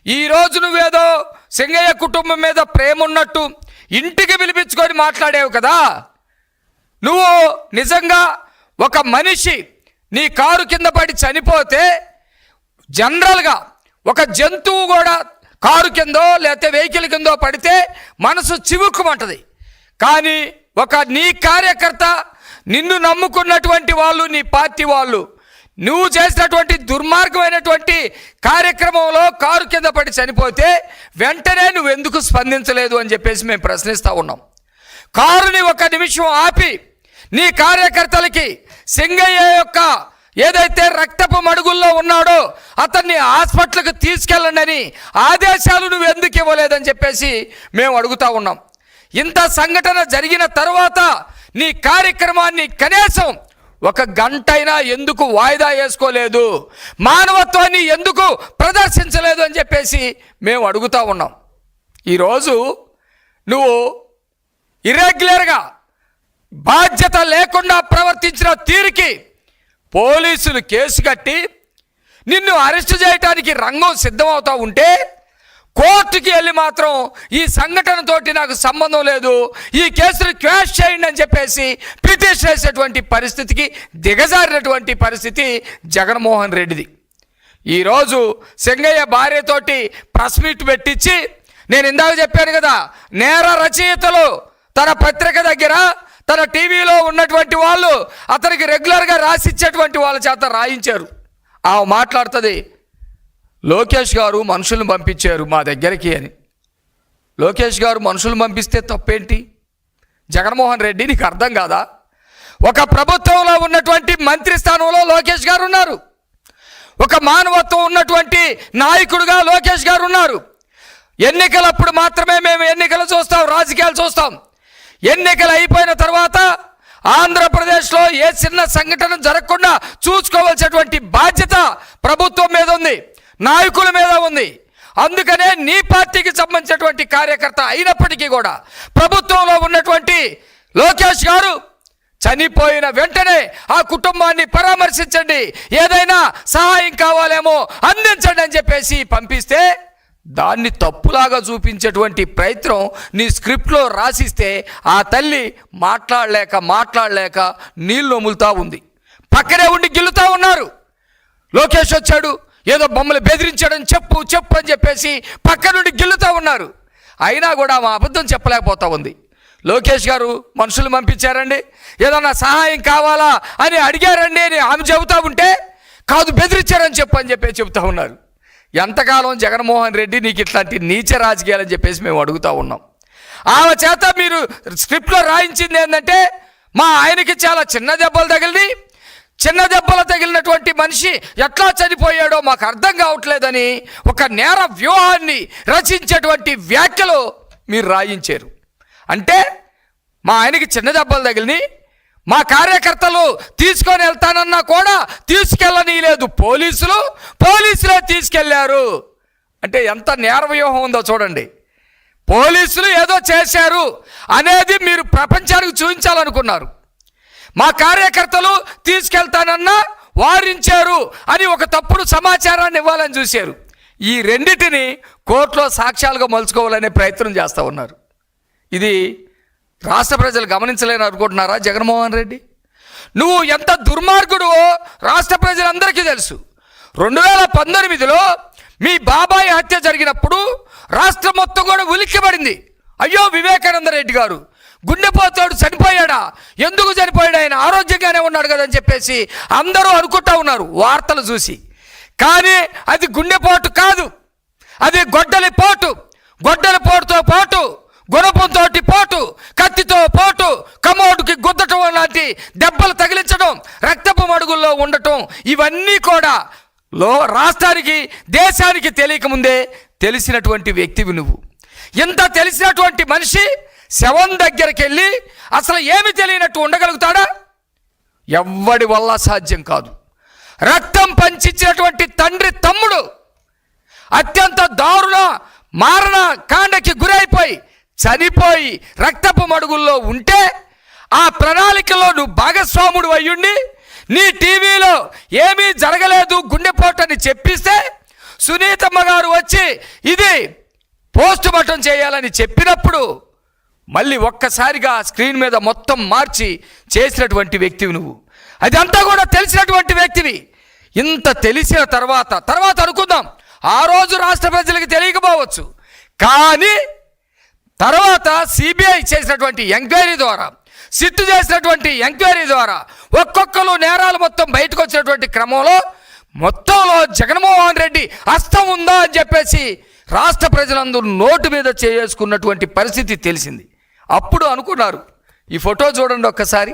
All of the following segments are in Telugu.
ఈరోజు నువ్వేదో సింగయ్య కుటుంబం మీద ప్రేమ ఉన్నట్టు ఇంటికి పిలిపించుకొని మాట్లాడేవు కదా. నువ్వు నిజంగా ఒక మనిషి నీ కారు కింద పడి చనిపోతే జనరల్గా ఒక జంతువు కూడా కారు కిందో లేకపోతే వెహికల్ కిందో పడితే మనసు చివుక్కుమంటది. కానీ ఒక నీ కార్యకర్త, నిన్ను నమ్ముకున్నటువంటి వాళ్ళు, నీ పార్టీ వాళ్ళు, నువ్వు చేసినటువంటి దుర్మార్గమైనటువంటి కార్యక్రమంలో కారు కింద పడి చనిపోతే వెంటనే నువ్వు ఎందుకు స్పందించలేదు అని చెప్పేసి మేము ప్రశ్నిస్తూ ఉన్నాం. కారుని ఒక నిమిషం ఆపి నీ కార్యకర్తలకి సింగయ్య యొక్క ఏదైతే రక్తపు మడుగుల్లో ఉన్నాడో అతన్ని హాస్పిటల్కి తీసుకెళ్ళండి ఆదేశాలు నువ్వు ఎందుకు ఇవ్వలేదని చెప్పేసి మేము అడుగుతూ ఉన్నాం. ఇంత సంఘటన జరిగిన తర్వాత నీ కార్యక్రమాన్ని కనీసం ఒక గంటైనా ఎందుకు వాయిదా వేసుకోలేదు, మానవత్వాన్ని ఎందుకు ప్రదర్శించలేదు అని చెప్పేసి మేము అడుగుతూ ఉన్నాం. ఈరోజు నువ్వు ఇర్రెగ్యులర్గా బాధ్యత లేకుండా ప్రవర్తించిన తీరుకి పోలీసులు కేసు కట్టి నిన్ను అరెస్టు చేయడానికి రంగం సిద్ధమవుతూ ఉంటే కోర్టుకి వెళ్ళి మాత్రం ఈ సంఘటనతోటి నాకు సంబంధం లేదు, ఈ కేసును క్వాష్ చేయండి అని చెప్పేసి పిటిషన్ వేసేటువంటి పరిస్థితికి దిగజారినటువంటి పరిస్థితి జగన్మోహన్ రెడ్డిది. ఈరోజు సింగయ్య భార్యతోటి ప్రెస్ మీట్ పెట్టించి, నేను ఇందాక చెప్పాను కదా, నేర రచయితలు తన పత్రిక దగ్గర తన టీవీలో ఉన్నటువంటి వాళ్ళు అతనికి రెగ్యులర్గా రాసిచ్చేటువంటి వాళ్ళ చేత రాయించారు. ఆమె మాట్లాడుతుంది, లోకేష్ గారు మనుషులను పంపించారు మా దగ్గరికి అని. లోకేష్ గారు మనుషులను పంపిస్తే తప్పేంటి? జగన్మోహన్ రెడ్డి నీకు అర్థం కాదా? ఒక ప్రభుత్వంలో ఉన్నటువంటి మంత్రి స్థానంలో లోకేష్ గారు ఉన్నారు, ఒక మానవత్వం ఉన్నటువంటి నాయకుడుగా లోకేష్ గారు ఉన్నారు. ఎన్నికలప్పుడు మాత్రమే మేము ఎన్నికలు చూస్తాం, రాజకీయాలు చూస్తాం. ఎన్నికలు అయిపోయిన తర్వాత ఆంధ్రప్రదేశ్లో ఏ చిన్న సంఘటన జరగకుండా చూసుకోవాల్సినటువంటి బాధ్యత ప్రభుత్వం మీద ఉంది, నాయకుల మీద ఉంది. అందుకనే నీ పార్టీకి సంబంధించినటువంటి కార్యకర్త అయినప్పటికీ కూడా ప్రభుత్వంలో ఉన్నటువంటి లోకేష్ గారు చనిపోయిన వెంటనే ఆ కుటుంబాన్ని పరామర్శించండి, ఏదైనా సహాయం కావాలేమో అందించండి అని చెప్పేసి పంపిస్తే దాన్ని తప్పులాగా చూపించేటువంటి ప్రయత్నం నీ స్క్రిప్ట్లో రాసిస్తే ఆ తల్లి మాట్లాడలేక నీళ్ళు నొములుతూ ఉంది. పక్కనే ఉండి గిల్లుతూ ఉన్నారు. లోకేష్ వచ్చాడు, ఏదో బొమ్మలు బెదిరించాడని చెప్పు అని చెప్పేసి పక్క నుండి గిల్లుతూ ఉన్నారు. అయినా కూడా మా అబద్ధం చెప్పలేకపోతా ఉంది. లోకేష్ గారు మనుషులు పంపించారండి, ఏదన్నా సహాయం కావాలా అని అడిగారండి అని ఆమె చెబుతూ ఉంటే, కాదు బెదిరించారని చెప్తా ఉన్నారు. ఎంతకాలం జగన్మోహన్ రెడ్డి నీకు ఇట్లాంటి నీచ రాజకీయాలని చెప్పేసి మేము అడుగుతూ ఉన్నాం. ఆమె చేత మీరు స్క్రిప్ట్లో రాయించింది ఏంటంటే, మా ఆయనకి చాలా చిన్న దెబ్బలు తగిలినటువంటి మనిషి ఎట్లా చనిపోయాడో మాకు అర్థం కావట్లేదని ఒక నేర వ్యూహాన్ని రచించేటువంటి వ్యాఖ్యలు మీరు రాయించారు. అంటే మా ఆయనకి చిన్న దెబ్బలు తగిలిని మా కార్యకర్తలు తీసుకొని వెళ్తానన్నా కూడా తీసుకెళ్ళనీయలేదు, పోలీసులే తీసుకెళ్లారు. అంటే ఎంత నేర వ్యూహం ఉందో చూడండి. పోలీసులు ఏదో చేశారు అనేది మీరు ప్రపంచానికి చూపించాలనుకున్నారు. మా కార్యకర్తలు తీసుకెళ్తానన్నా వారించారు అని ఒక తప్పుడు సమాచారాన్ని ఇవ్వాలని చూశారు. ఈ రెండిటిని కోర్టులో సాక్ష్యాలుగా మలుచుకోవాలనే ప్రయత్నం చేస్తూ ఉన్నారు. ఇది రాష్ట్ర ప్రజలు గమనించలేని అనుకుంటున్నారా? జగన్మోహన్ రెడ్డి నువ్వు ఎంత దుర్మార్గుడువో రాష్ట్ర ప్రజలందరికీ తెలుసు. 2019లో మీ బాబాయ్ హత్య జరిగినప్పుడు రాష్ట్రం మొత్తం కూడా ఉలిక్కిపడింది. అయ్యో వివేకానంద రెడ్డి గారు గుండెపోతాడు, చనిపోయాడా? ఎందుకు చనిపోయాడు? ఆయన ఆరోగ్యంగానే ఉన్నాడు కదా అని చెప్పేసి అందరూ అనుకుంటా ఉన్నారు వార్తలు చూసి. కానీ అది గుండెపోటు కాదు, అది గొడ్డలి పోటుతో పాటు గుణపంతో పోటు, కత్తితో పోటు, కమోడుకి గుద్దటం లాంటి దెబ్బలు తగిలించడం, రక్తపు మడుగుల్లో ఉండటం, ఇవన్నీ కూడా రాష్ట్రానికి దేశానికి తెలియకముందే తెలిసినటువంటి వ్యక్తివి నువ్వు. ఎంత తెలిసినటువంటి మనిషి శవం దగ్గరికి వెళ్ళి అసలు ఏమి తెలియనట్టు ఉండగలుగుతాడా? ఎవ్వడి వల్ల సాధ్యం కాదు. రక్తం పంచిచ్చినటువంటి తండ్రి తమ్ముడు అత్యంత దారుణ మారణ కాండకి గురైపోయి చనిపోయి రక్తపు మడుగుల్లో ఉంటే ఆ ప్రణాళికలో నువ్వు భాగస్వాముడు అయ్యుండి నీ టీవీలో ఏమీ జరగలేదు గుండెపోటని చెప్పిస్తే సునీతమ్మ గారు వచ్చి ఇది పోస్ట్ మార్టం చేయాలని చెప్పినప్పుడు మళ్ళీ ఒక్కసారిగా స్క్రీన్ మీద మొత్తం మార్చి చేసినటువంటి వ్యక్తివి నువ్వు. అదంతా కూడా తెలిసినటువంటి వ్యక్తివి. ఇంత తెలిసిన తర్వాత అనుకుందాం, ఆ రోజు రాష్ట్ర ప్రజలకు తెలియకపోవచ్చు, కానీ తర్వాత సిబిఐ చేసినటువంటి ఎంక్వైరీ ద్వారా, సిట్ చేసినటువంటి ఎంక్వైరీ ద్వారా ఒక్కొక్కరు నేరాలు మొత్తం బయటకు వచ్చినటువంటి క్రమంలో మొత్తంలో జగన్మోహన్ రెడ్డి హస్తం ఉందా అని చెప్పేసి రాష్ట్ర ప్రజలందరూ నోటు మీద చేసుకున్నటువంటి పరిస్థితి తెలిసింది. అప్పుడు అనుకున్నారు, ఈ ఫోటో చూడండి ఒక్కసారి,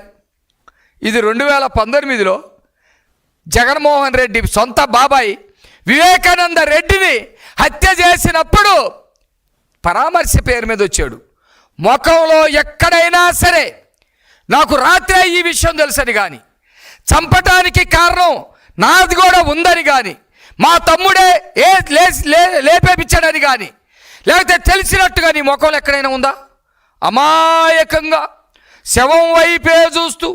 ఇది 2019లో జగన్మోహన్ రెడ్డి సొంత బాబాయ్ వివేకానంద రెడ్డిని హత్య చేసినప్పుడు పరామర్శ పేరు మీద వచ్చాడు. ముఖంలో ఎక్కడైనా సరే నాకు రాత్రే ఈ విషయం తెలుసని కానీ, చంపటానికి కారణం నాది కూడా ఉందని కానీ, మా తమ్ముడే లేపేపించాడని కానీ, లేకపోతే తెలిసినట్టుగా నీ ముఖంలో ఎక్కడైనా ఉందా? అమాయకంగా శవం వైపే చూస్తూ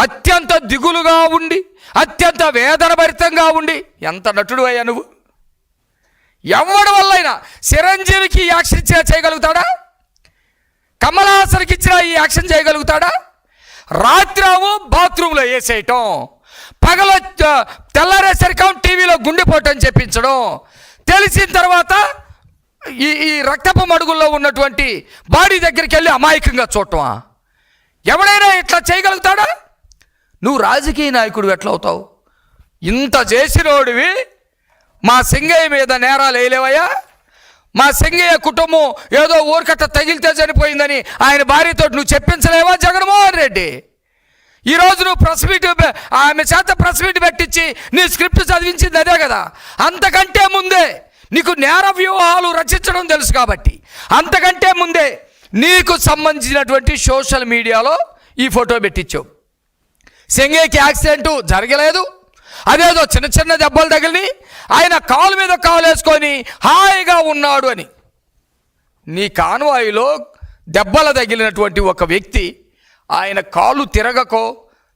అత్యంత దిగులుగా ఉండి, అత్యంత వేదన భరితంగా ఉండి, ఎంత నటుడు అయ్యా నువ్వు! ఎవడి వల్లైనా చిరంజీవికి ఈ యాక్షన్ చేయగలుగుతాడా? కమల్ హాసన్కి ఇచ్చిన ఈ యాక్షన్ చేయగలుగుతాడా? రాత్రావు బాత్రూంలో వేసేయటం, పగల తెల్లారేసరికి టీవీలో గుండెపోటు అని చెప్పించడం, తెలిసిన తర్వాత ఈ రక్తపు మడుగుల్లో ఉన్నటువంటి బాడీ దగ్గరికి వెళ్ళి అమాయకంగా చూడటమా? ఎవడైనా ఇట్లా చేయగలుగుతాడా? నువ్వు రాజకీయ నాయకుడు ఎట్లా అవుతావు? ఇంత చేసినోడివి మా సింగయ్య మీద నేరాలు వేయలేవయ్యా? మా సింగయ్య కుటుంబం ఏదో ఊరికట్ట తగిలితే చనిపోయిందని ఆయన భార్యతో నువ్వు చెప్పించలేవా జగన్మోహన్ రెడ్డి? ఈరోజు నువ్వు ప్రెస్ మీట్, ఆమె చేత ప్రెస్ మీట్ పెట్టించి నీ స్క్రిప్ట్ చదివించింది అదే కదా. అంతకంటే ముందే నీకు నేర వ్యూహాలు రచించడం తెలుసు కాబట్టి, అంతకంటే ముందే నీకు సంబంధించినటువంటి సోషల్ మీడియాలో ఈ ఫోటో పెట్టించావు. సింగయ్యకి యాక్సిడెంట్ జరగలేదు, అదేదో చిన్న చిన్న దెబ్బలు తగిలి ఆయన కాలు మీద కాలు వేసుకొని హాయిగా ఉన్నాడు అని. నీ కాన్వాయిలో దెబ్బలు తగిలినటువంటి ఒక వ్యక్తి ఆయన కాలు తిరగకో,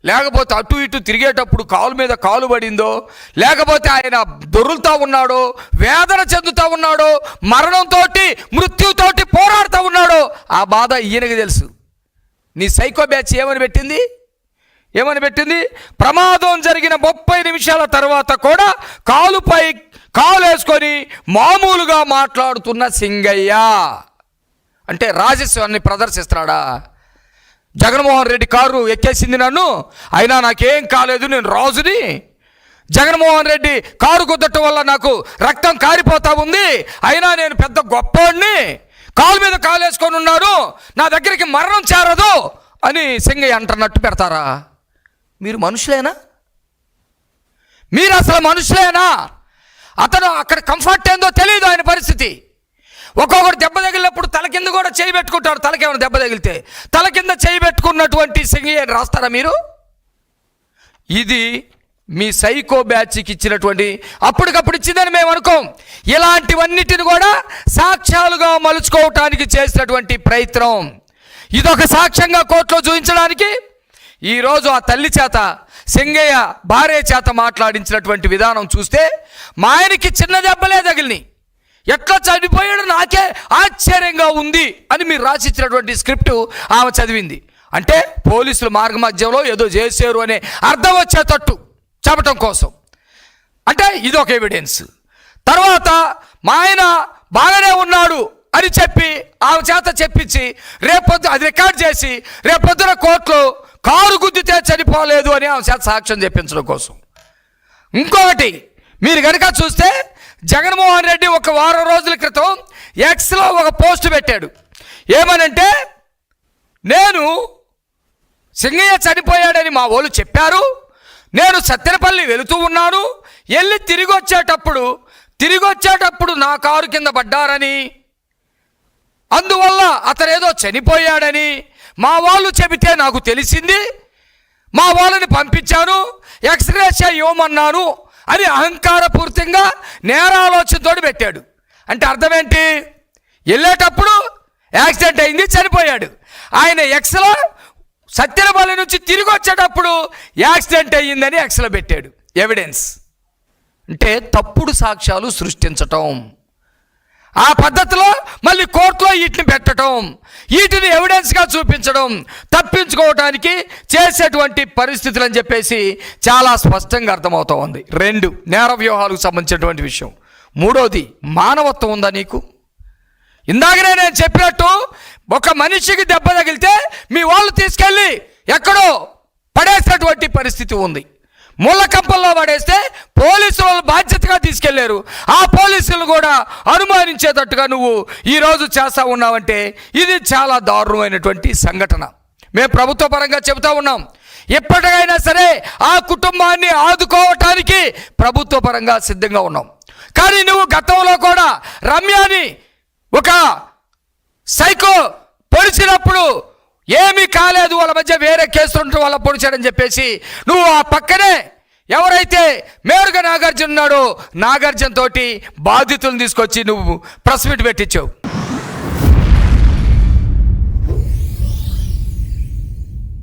లేకపోతే అటు ఇటు తిరిగేటప్పుడు కాలు మీద కాలు పడిందో, లేకపోతే ఆయన దొర్లుతూ ఉన్నాడో, వేదన చెందుతూ ఉన్నాడో, మరణంతో మృత్యుతోటి పోరాడుతూ ఉన్నాడో, ఆ బాధ ఈయనకి తెలుసు. నీ సైకో బ్యాచ్ ఏమని పెట్టింది? ప్రమాదం జరిగిన 30 నిమిషాల తర్వాత కూడా కాలుపై కాలు వేసుకొని మామూలుగా మాట్లాడుతున్న సింగయ్య అంటే రాజస్వాన్ని ప్రదర్శిస్తున్నాడా? జగన్మోహన్ రెడ్డి కారు ఎక్కేసింది నన్ను, అయినా నాకేం కాలేదు, నేను రాజుని. జగన్మోహన్ రెడ్డి కారు గుద్దటం వల్ల నాకు రక్తం కారిపోతా ఉంది, అయినా నేను పెద్ద గొప్పోడిని, కాలు మీద కాలు వేసుకొని ఉన్నాడు, నా దగ్గరికి మరణం చేరదు అని సింగయ్య అంటున్నట్టు పెడతారా? మీరు మనుషులేనా? మీరు అసలు మనుషులేనా? అతను అక్కడ కంఫర్ట్ ఏందో తెలియదు ఆయన పరిస్థితి. ఒక్కొక్కరు దెబ్బ తగిలినప్పుడు తల కింద కూడా చేయి పెట్టుకుంటారు. తలకేమైనా దెబ్బ తగిలితే తల కింద చేయి పెట్టుకున్నటువంటి సింగయ్య అని రాస్తారా మీరు? ఇది మీ సైకో బ్యాచ్కి ఇచ్చినటువంటి, అప్పటికప్పుడు ఇచ్చిందని మేము అనుకోం. ఇలాంటివన్నిటిని కూడా సాక్ష్యాలుగా మలుచుకోవటానికి చేసినటువంటి ప్రయత్నం. ఇదొక సాక్ష్యంగా కోర్టులో చూపించడానికి ఈరోజు ఆ తల్లి చేత, సింగయ్య భార్య చేత మాట్లాడించినటువంటి విధానం చూస్తే మా ఆయనకి చిన్న దెబ్బలే తగిలినాయి, ఎట్లా చనిపోయాడు నాకే ఆశ్చర్యంగా ఉంది అని మీరు రాసిచ్చినటువంటి స్క్రిప్టు ఆమె చదివింది. అంటే పోలీసులు మార్గమధ్యంలో ఏదో చేశారు అనే అర్థం వచ్చేటట్టు చెప్పటం కోసం. అంటే ఇది ఒక ఎవిడెన్స్. తర్వాత మా ఆయన బాగానే ఉన్నాడు అని చెప్పి ఆమె చేత చెప్పించి రేపొద్దు అది రికార్డ్ చేసి రేపొద్దున కోర్టులో కారు గుద్దితే చనిపోలేదు అని ఆమె చేత సాక్ష్యం చెప్పించడం కోసం. ఇంకొకటి మీరు కనుక చూస్తే జగన్మోహన్ రెడ్డి ఒక వారం రోజుల క్రితం ఎక్స్లో ఒక పోస్ట్ పెట్టాడు. ఏమనంటే, నేను సింగయ్య చనిపోయాడని మా వాళ్ళు చెప్పారు, నేను సత్తెనపల్లి వెళుతూ ఉన్నాను, వెళ్ళి తిరిగి వచ్చేటప్పుడు నా కారు కింద పడ్డారని, అందువల్ల అతనేదో చనిపోయాడని మా వాళ్ళు చెబితే నాకు తెలిసింది, మా వాళ్ళని పంపించాను, ఎక్స్రేష ఇవ్వమన్నాను అని అహంకారపూరితంగా నేరాలోచనతో పెట్టాడు. అంటే అర్థం ఏంటి? వెళ్ళేటప్పుడు యాక్సిడెంట్ అయింది, చనిపోయాడు. ఆయన ఎక్స్లో సత్తెనపల్లి నుంచి తిరిగి వచ్చేటప్పుడు యాక్సిడెంట్ అయ్యిందని ఎక్స్లో పెట్టాడు. ఎవిడెన్స్ అంటే తప్పుడు సాక్ష్యాలు సృష్టించటం. ఆ పద్ధతిలో మళ్ళీ కోర్టులో వీటిని పెట్టడం, వీటిని ఎవిడెన్స్గా చూపించడం తప్పించుకోవడానికి చేసేటువంటి పరిస్థితులు అని చెప్పేసి చాలా స్పష్టంగా అర్థమవుతూ ఉంది. 2 నేర వ్యూహాలకు సంబంధించినటువంటి విషయం. 3వది మానవత్వం ఉందా నీకు? ఇందాకనే నేను చెప్పినట్టు ఒక మనిషికి దెబ్బ తగిలితే మీ వాళ్ళు తీసుకెళ్ళి ఎక్కడో పడేసినటువంటి పరిస్థితి ఉంది. ముళ్ళకంపల్లో పడేస్తే పోలీసులు వాళ్ళు బాధ్యతగా తీసుకెళ్లారు. ఆ పోలీసులు కూడా అనుమానించేటట్టుగా నువ్వు ఈరోజు చేస్తా ఉన్నావంటే ఇది చాలా దారుణమైనటువంటి సంఘటన. మేము ప్రభుత్వ పరంగా చెబుతా ఉన్నాం, ఎప్పటికైనా సరే ఆ కుటుంబాన్ని ఆదుకోవటానికి ప్రభుత్వ పరంగా సిద్ధంగా ఉన్నాం. కానీ నువ్వు గతంలో కూడా రమ్యాని ఒక సైకో పొడిచినప్పుడు ఏమీ కాలేదు, వాళ్ళ మధ్య వేరే కేసులు ఉంటే వాళ్ళ పొడిచాడని చెప్పేసి నువ్వు ఆ పక్కనే ఎవరైతే మేరుగ నాగార్జున ఉన్నాడో నాగార్జున తోటి బాధితులను తీసుకొచ్చి నువ్వు ప్రెస్ మీట్ పెట్టించావు.